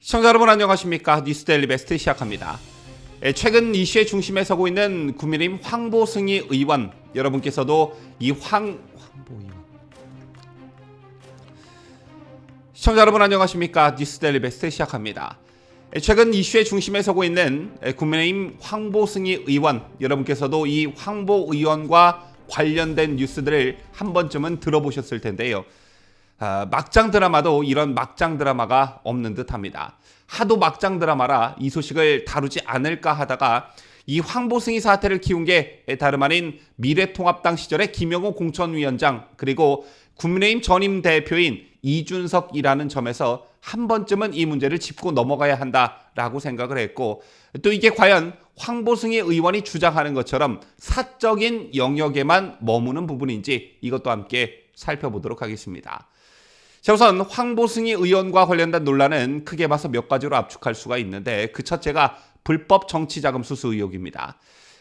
시청자 여러분 안녕하십니까? 뉴스데일리 베스트 시작합니다. 최근 이슈의 중심에 서고 있는 국민의힘 황보승희 의원, 여러분께서도 이 황보 의원, 시청자 여러분 안녕하십니까? 뉴스데일리 베스트 시작합니다. 최근 이슈의 중심에 서고 있는 국민의힘 황보승희 의원, 여러분께서도 이 황보 의원과 관련된 뉴스들을 한 번쯤은 들어보셨을 텐데요. 막장 드라마도 이런 막장 드라마가 없는 듯합니다. 하도 막장 드라마라 이 소식을 다루지 않을까 하다가 이 황보승희 사태를 키운 게 다름 아닌 미래통합당 시절의 김영호 공천위원장, 그리고 국민의힘 전임 대표인 이준석이라는 점에서 한 번쯤은 이 문제를 짚고 넘어가야 한다라고 생각을 했고, 또 이게 과연 황보승희 의원이 주장하는 것처럼 사적인 영역에만 머무는 부분인지 이것도 함께 살펴보도록 하겠습니다. 자, 우선 황보승희 의원과 관련된 논란은 크게 봐서 몇 가지로 압축할 수가 있는데, 그 첫째가 불법 정치자금 수수 의혹입니다.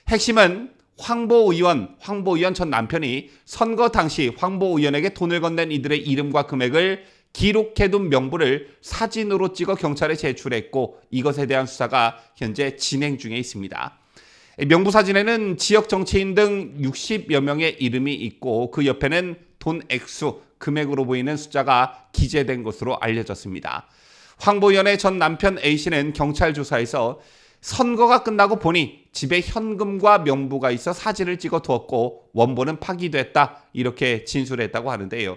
핵심은 황보 의원 전 남편이 선거 당시 황보 의원에게 돈을 건넨 이들의 이름과 금액을 기록해둔 명부를 사진으로 찍어 경찰에 제출했고, 이것에 대한 수사가 현재 진행 중에 있습니다. 명부 사진에는 지역 정치인 등 60여 명의 이름이 있고, 그 옆에는 돈 액수, 금액으로 보이는 숫자가 기재된 것으로 알려졌습니다. 황보 의원의 전 남편 A씨는 경찰 조사에서 선거가 끝나고 보니 집에 현금과 명부가 있어 사진을 찍어 두었고 원본은 파기됐다, 이렇게 진술했다고 하는데요.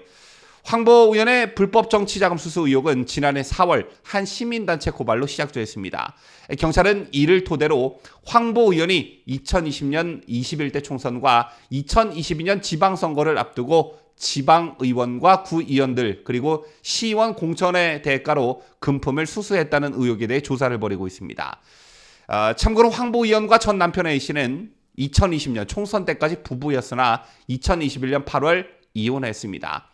황보 의원의 불법 정치자금 수수 의혹은 지난해 4월 한 시민단체 고발로 시작됐습니다. 경찰은 이를 토대로 황보 의원이 2020년 21대 총선과 2022년 지방선거를 앞두고 지방의원과 구의원들 그리고 시의원 공천의 대가로 금품을 수수했다는 의혹에 대해 조사를 벌이고 있습니다. 참고로 황보 의원과 전 남편 A씨는 2020년 총선 때까지 부부였으나 2021년 8월 이혼했습니다.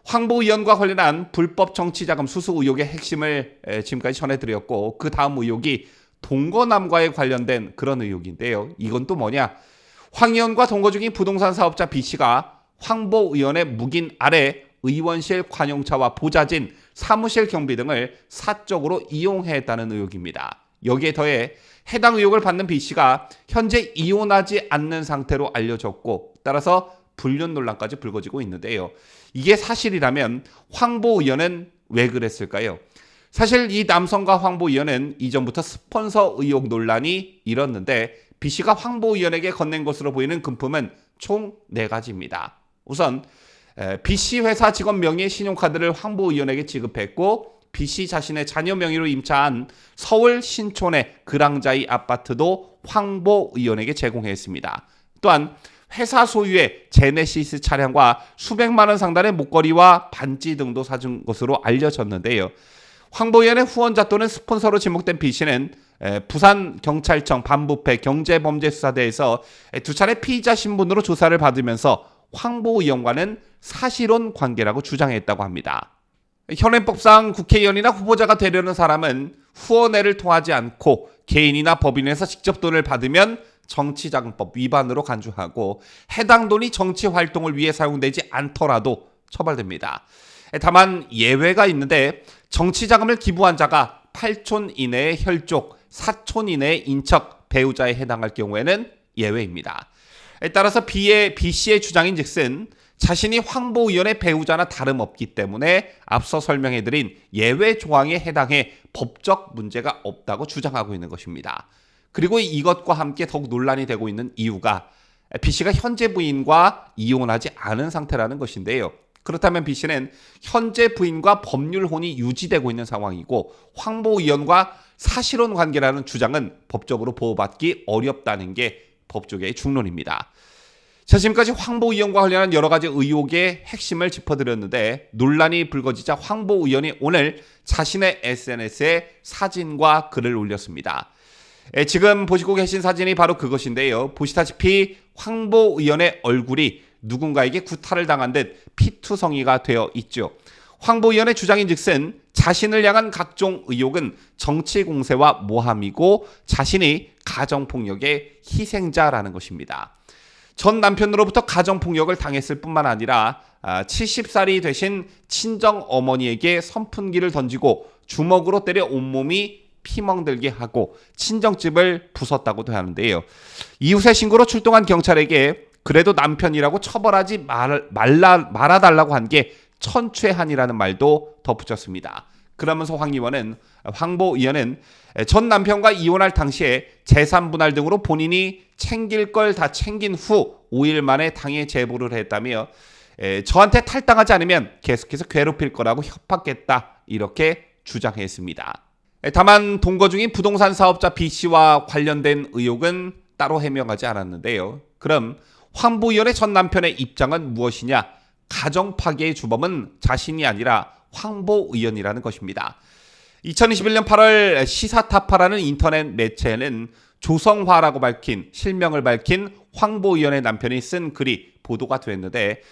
황보 의원과 관련한 불법 정치자금 수수 의혹의 핵심을 지금까지 전해드렸고, 그 다음 의혹이 동거남과에 관련된 그런 의혹인데요. 이건 또 뭐냐? 황 의원과 동거 중인 부동산 사업자 B씨가 황보 의원의 묵인 아래 의원실 관용차와 보좌진, 사무실 경비 등을 사적으로 이용했다는 의혹입니다. 여기에 더해 해당 의혹을 받는 B씨가 현재 이혼하지 않는 상태로 알려졌고, 따라서 불륜 논란까지 불거지고 있는데요. 이게 사실이라면 황보 의원은 왜 그랬을까요? 사실 이 남성과 황보 의원은 이전부터 스폰서 의혹 논란이 일었는데, B씨가 황보 의원에게 건넨 것으로 보이는 금품은 총 4가지입니다. 우선 B씨 회사 직원 명의의 신용카드를 황보 의원에게 지급했고, B씨 자신의 자녀 명의로 임차한 서울 신촌의 그랑자이 아파트도 황보 의원에게 제공했습니다. 또한 회사 소유의 제네시스 차량과 수백만 원 상당의 목걸이와 반지 등도 사준 것으로 알려졌는데요. 황보 의원의 후원자 또는 스폰서로 지목된 B씨는 부산경찰청 반부패 경제범죄수사대에서 2차례 피의자 신분으로 조사를 받으면서 황보 의원과는 사실혼 관계라고 주장했다고 합니다. 현행법상 국회의원이나 후보자가 되려는 사람은 후원회를 통하지 않고 개인이나 법인에서 직접 돈을 받으면 정치자금법 위반으로 간주하고, 해당 돈이 정치활동을 위해 사용되지 않더라도 처벌됩니다. 다만 예외가 있는데, 정치자금을 기부한 자가 8촌 이내의 혈족, 4촌 이내의 인척, 배우자에 해당할 경우에는 예외입니다. 따라서 B씨의 주장인 즉슨 자신이 황보 의원의 배우자나 다름없기 때문에 앞서 설명해드린 예외 조항에 해당해 법적 문제가 없다고 주장하고 있는 것입니다. 그리고 이것과 함께 더욱 논란이 되고 있는 이유가 B씨가 현재 부인과 이혼하지 않은 상태라는 것인데요. 그렇다면 B씨는 현재 부인과 법률혼이 유지되고 있는 상황이고, 황보 의원과 사실혼 관계라는 주장은 법적으로 보호받기 어렵다는 게 법조계의 중론입니다. 자, 지금까지 황보 의원과 관련한 여러 가지 의혹의 핵심을 짚어드렸는데, 논란이 불거지자 황보 의원이 오늘 자신의 SNS에 사진과 글을 올렸습니다. 지금 보시고 계신 사진이 바로 그것인데요. 보시다시피 황보 의원의 얼굴이 누군가에게 구타를 당한 듯 피투성이가 되어 있죠. 황보 의원의 주장인 즉슨 자신을 향한 각종 의혹은 정치 공세와 모함이고 자신이 가정폭력의 희생자라는 것입니다. 전 남편으로부터 가정폭력을 당했을 뿐만 아니라 70살이 되신 친정 어머니에게 선풍기를 던지고 주먹으로 때려 온몸이 피멍들게 하고 친정집을 부쉈다고도 하는데요. 이웃의 신고로 출동한 경찰에게 그래도 남편이라고 처벌하지 말아달라고 한 게 천최한이라는 말도 덧붙였습니다. 그러면서 황보 의원은 전 남편과 이혼할 당시에 재산 분할 등으로 본인이 챙길 걸 다 챙긴 후 5일 만에 당에 제보를 했다며 저한테 탈당하지 않으면 계속해서 괴롭힐 거라고 협박했다 이렇게 주장했습니다. 다만 동거 중인 부동산 사업자 B씨와 관련된 의혹은 따로 해명하지 않았는데요. 그럼 황보 의원의 전 남편의 입장은 무엇이냐? 가정 파괴의 주범은 자신이 아니라 황보 의원이라는 것입니다. 2021년 8월 시사타파라는 인터넷 매체는 조성화라고 실명을 밝힌 황보 의원의 남편이 쓴 글이 보도가 됐는데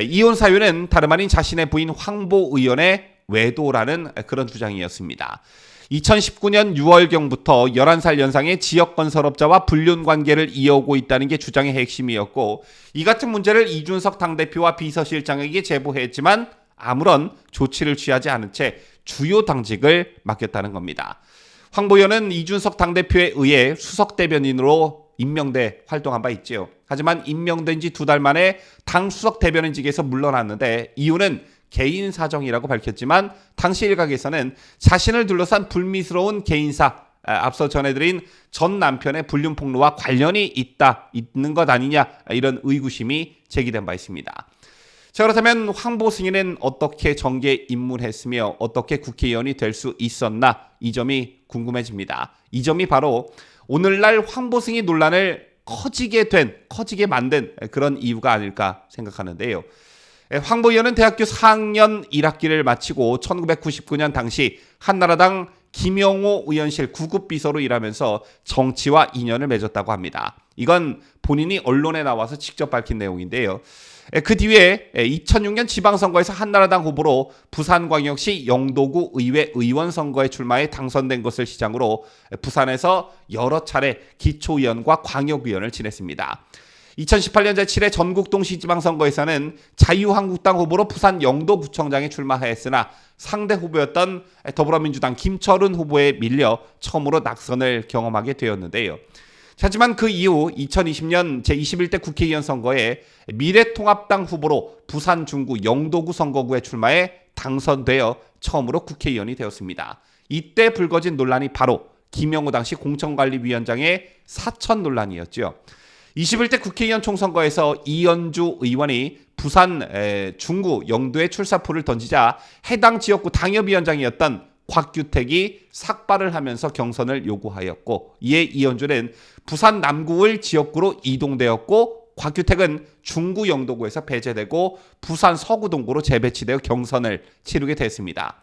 이혼 사유는 다름 아닌 자신의 부인 황보 의원의 외도라는 그런 주장이었습니다. 2019년 6월경부터 11살 연상의 지역건설업자와 불륜 관계를 이어오고 있다는 게 주장의 핵심이었고 이 같은 문제를 이준석 당대표와 비서실장에게 제보했지만 아무런 조치를 취하지 않은 채 주요 당직을 맡겼다는 겁니다. 황보 의원은 이준석 당대표에 의해 수석대변인으로 임명돼 활동한 바 있죠. 하지만 임명된 지 2달 만에 당 수석대변인직에서 물러났는데 이유는 개인 사정이라고 밝혔지만 당시 일각에서는 자신을 둘러싼 불미스러운 개인사, 앞서 전해드린 전 남편의 불륜 폭로와 관련이 있는 것 아니냐 이런 의구심이 제기된 바 있습니다. 자, 그렇다면 황보 승인은 어떻게 정계에 입문했으며 어떻게 국회의원이 될 수 있었나 이 점이 궁금해집니다. 이 점이 바로 오늘날 황보 승인 논란을 커지게 만든 그런 이유가 아닐까 생각하는데요. 황보 의원은 대학교 4학년 1학기를 마치고 1999년 당시 한나라당 김영호 의원실 구급비서로 일하면서 정치와 인연을 맺었다고 합니다. 이건 본인이 언론에 나와서 직접 밝힌 내용인데요. 그 뒤에 2006년 지방선거에서 한나라당 후보로 부산광역시 영도구 의회 의원 선거에 출마해 당선된 것을 시작으로 부산에서 여러 차례 기초의원과 광역의원을 지냈습니다. 2018년 제7회 전국동시지방선거에서는 자유한국당 후보로 부산 영도구청장에 출마하였으나 상대 후보였던 더불어민주당 김철은 후보에 밀려 처음으로 낙선을 경험하게 되었는데요. 하지만 그 이후 2020년 제21대 국회의원 선거에 미래통합당 후보로 부산 중구 영도구 선거구에 출마해 당선되어 처음으로 국회의원이 되었습니다. 이때 불거진 논란이 바로 김영호 당시 공천관리위원장의 사천 논란이었죠. 21대 국회의원 총선거에서 이현주 의원이 부산 중구 영도에 출사표를 던지자 해당 지역구 당협위원장이었던 곽규택이 삭발을 하면서 경선을 요구하였고 이에 이현주는 부산 남구을 지역구로 이동되었고 곽규택은 중구 영도구에서 배제되고 부산 서구 동구로 재배치되어 경선을 치르게 됐습니다.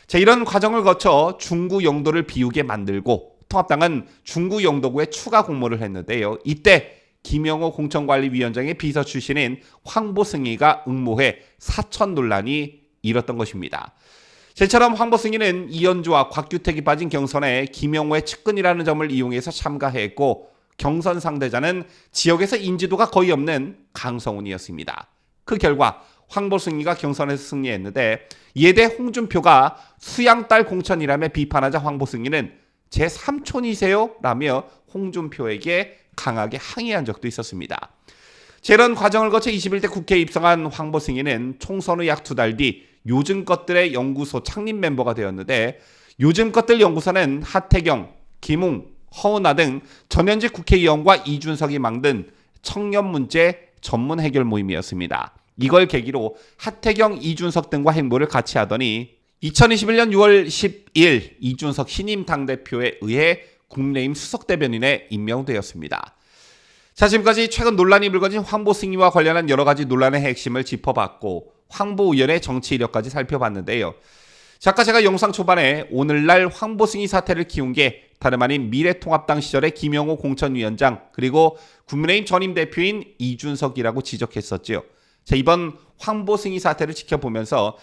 자, 이런 과정을 거쳐 중구 영도를 비우게 만들고 통합당은 중구 영도구에 추가 공모를 했는데요. 이때 김영호 공천관리위원장의 비서 출신인 황보승희가 응모해 사천 논란이 일었던 것입니다. 이처럼 황보승희는 이현주와 곽규택이 빠진 경선에 김영호의 측근이라는 점을 이용해서 참가했고 경선 상대자는 지역에서 인지도가 거의 없는 강성훈이었습니다. 그 결과 황보승희가 경선에서 승리했는데 이에 대해 홍준표가 수양딸 공천이라며 비판하자 황보승희는 제 삼촌이세요? 라며 홍준표에게 강하게 항의한 적도 있었습니다. 이런 과정을 거쳐 21대 국회에 입성한 황보승희는 총선 후 약 2달 뒤 요즘 것들의 연구소 창립 멤버가 되었는데 요즘 것들 연구소는 하태경, 김웅, 허은하 등 전현직 국회의원과 이준석이 만든 청년 문제 전문 해결 모임이었습니다. 이걸 계기로 하태경, 이준석 등과 행보를 같이 하더니 2021년 6월 10일 이준석 신임 당대표에 의해 국민의힘 수석대변인에 임명되었습니다. 자, 지금까지 최근 논란이 불거진 황보승희와 관련한 여러 가지 논란의 핵심을 짚어봤고 황보 의원의 정치 이력까지 살펴봤는데요. 아까 제가 영상 초반에 오늘날 황보승희 사태를 키운 게 다름 아닌 미래통합당 시절의 김영호 공천위원장 그리고 국민의힘 전임 대표인 이준석이라고 지적했었죠. 자, 이번 황보승희 사태를 지켜보면서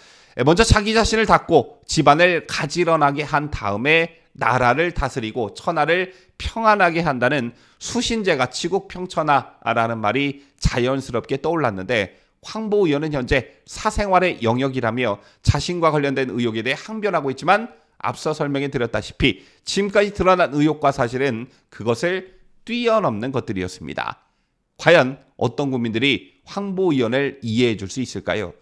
먼저 자기 자신을 닫고 집안을 가지런하게 한 다음에 나라를 다스리고 천하를 평안하게 한다는 수신제가 치국 평천하라는 말이 자연스럽게 떠올랐는데 황보 의원은 현재 사생활의 영역이라며 자신과 관련된 의혹에 대해 항변하고 있지만 앞서 설명해 드렸다시피 지금까지 드러난 의혹과 사실은 그것을 뛰어넘는 것들이었습니다. 과연 어떤 국민들이 황보 의원을 이해해 줄 수 있을까요?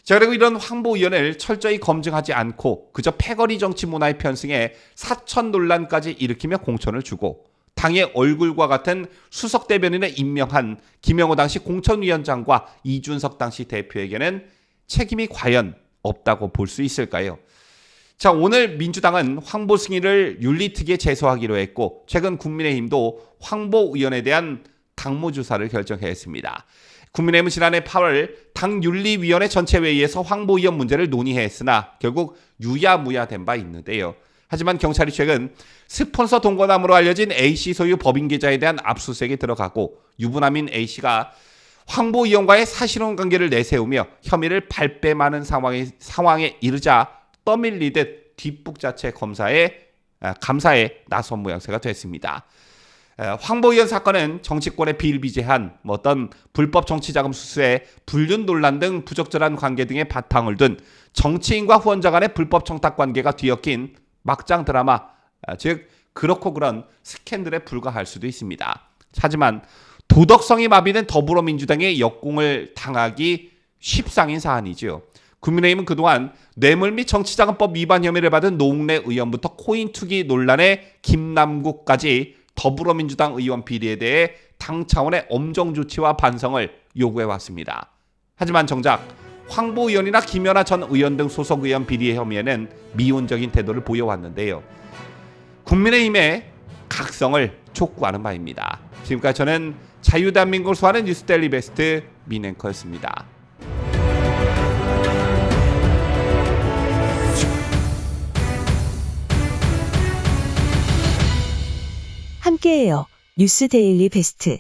자, 그리고 이런 황보 의원을 철저히 검증하지 않고 그저 패거리 정치 문화에 편승해 사천 논란까지 일으키며 공천을 주고 당의 얼굴과 같은 수석 대변인을 임명한 김영호 당시 공천위원장과 이준석 당시 대표에게는 책임이 과연 없다고 볼 수 있을까요? 자, 오늘 민주당은 황보 승인을 윤리특위에 제소하기로 했고 최근 국민의힘도 황보 의원에 대한 당무주사를 결정했습니다. 국민의힘은 지난해 8월 당윤리위원회 전체회의에서 황보 의원 문제를 논의했으나 결국 유야무야된 바 있는데요. 하지만 경찰이 최근 스폰서 동거남으로 알려진 A씨 소유 법인 계좌에 대한 압수수색에 들어가고 유부남인 A씨가 황보 의원과의 사실혼 관계를 내세우며 혐의를 발뺌하는 상황에 이르자 떠밀리듯 뒷북자체 감사에 나선 모양새가 됐습니다. 황보 의원 사건은 정치권의 비일비재한 어떤 불법 정치자금 수수에 불륜 논란 등 부적절한 관계 등의 바탕을 둔 정치인과 후원자 간의 불법 청탁 관계가 뒤섞인 막장 드라마, 즉 그렇고 그런 스캔들에 불과할 수도 있습니다. 하지만 도덕성이 마비된 더불어민주당의 역공을 당하기 쉽상인 사안이죠. 국민의힘은 그동안 뇌물 및 정치자금법 위반 혐의를 받은 노웅래 의원부터 코인 투기 논란의 김남국까지 더불어민주당 의원 비리에 대해 당 차원의 엄정 조치와 반성을 요구해왔습니다. 하지만 정작 황보 의원이나 김연아 전 의원 등 소속 의원 비리 혐의에는 미온적인 태도를 보여왔는데요. 국민의힘의 각성을 촉구하는 바입니다. 지금까지 저는 자유대한민국을 소화하는 뉴스데일리 베스트 민앵커였습니다. 함께해요. 뉴스데일리 베스트.